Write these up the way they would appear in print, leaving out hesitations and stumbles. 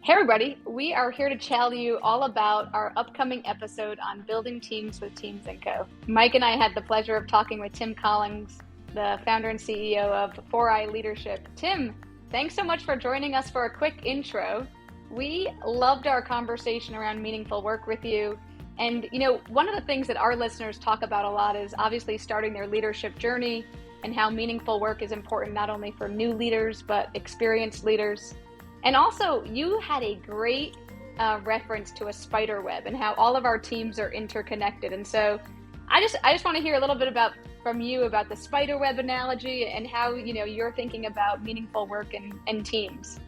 Hey everybody, we are here to tell you all about our upcoming episode on building teams with Teams & Co. Mike and I had the pleasure of talking with Tim Collings, the founder and CEO of 4i Leadership. Tim, thanks so much for joining us for a quick intro. We loved our conversation around meaningful work with you. And one of the things that our listeners talk about a lot is obviously starting their leadership journey and how meaningful work is important not only for new leaders, but experienced leaders. And also, you had a great reference to a spider web and how all of our teams are interconnected. And so I just want to hear a little bit from you about the spider web analogy and how you're thinking about meaningful work and teams.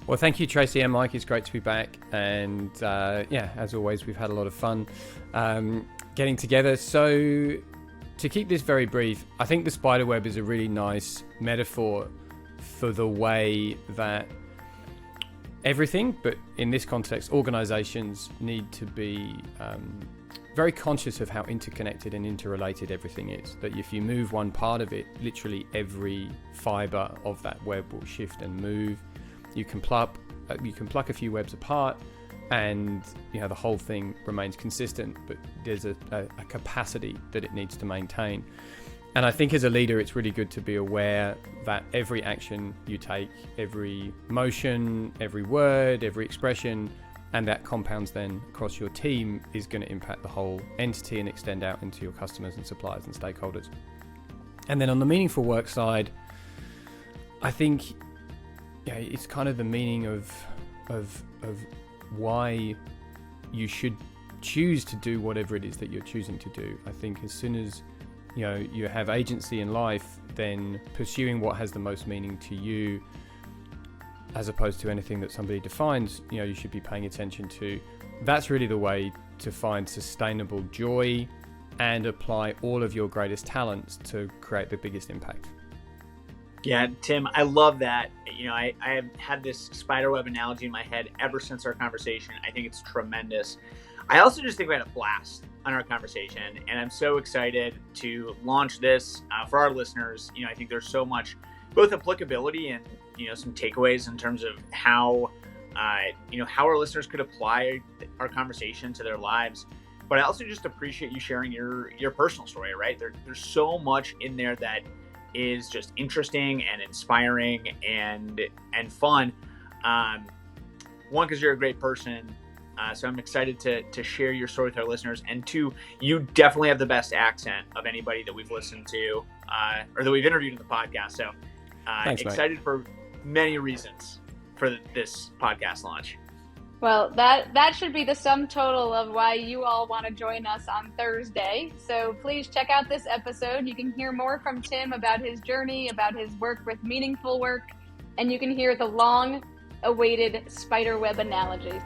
Well, thank you, Tracy and Mike. It's great to be back. And as always, we've had a lot of fun getting together. So to keep this very brief, I think the spider web is a really nice metaphor for the way that everything, but in this context, organizations need to be very conscious of how interconnected and interrelated everything is. That if you move one part of it, literally every fiber of that web will shift and move. You can pluck a few webs apart, and the whole thing remains consistent, but there's a capacity that it needs to maintain. And I think as a leader, it's really good to be aware that every action you take, every motion, every word, every expression, and that compounds then across your team is going to impact the whole entity and extend out into your customers and suppliers and stakeholders. And then on the meaningful work side, I think it's kind of the meaning of why you should choose to do whatever it is that you're choosing to do. I think as soon as you have agency in life, then pursuing what has the most meaning to you, as opposed to anything that somebody defines, you should be paying attention to. That's really the way to find sustainable joy and apply all of your greatest talents to create the biggest impact. Yeah, Tim, I love that. I have had this spiderweb analogy in my head ever since our conversation. I think it's tremendous. I also just think we had a blast on our conversation, and I'm so excited to launch this for our listeners. I think there's so much both applicability and some takeaways in terms of how our listeners could apply our conversation to their lives. But I also just appreciate you sharing your personal story, right? There's so much in there that is just interesting and inspiring and fun. One, because you're a great person. So I'm excited to share your story with our listeners. And two, you definitely have the best accent of anybody that we've listened to or that we've interviewed in the podcast. So Thanks, excited mate. for many reasons for this podcast launch. Well, that should be the sum total of why you all want to join us on Thursday. So please check out this episode. You can hear more from Tim about his journey, about his work with meaningful work, and you can hear the long-awaited spiderweb analogy.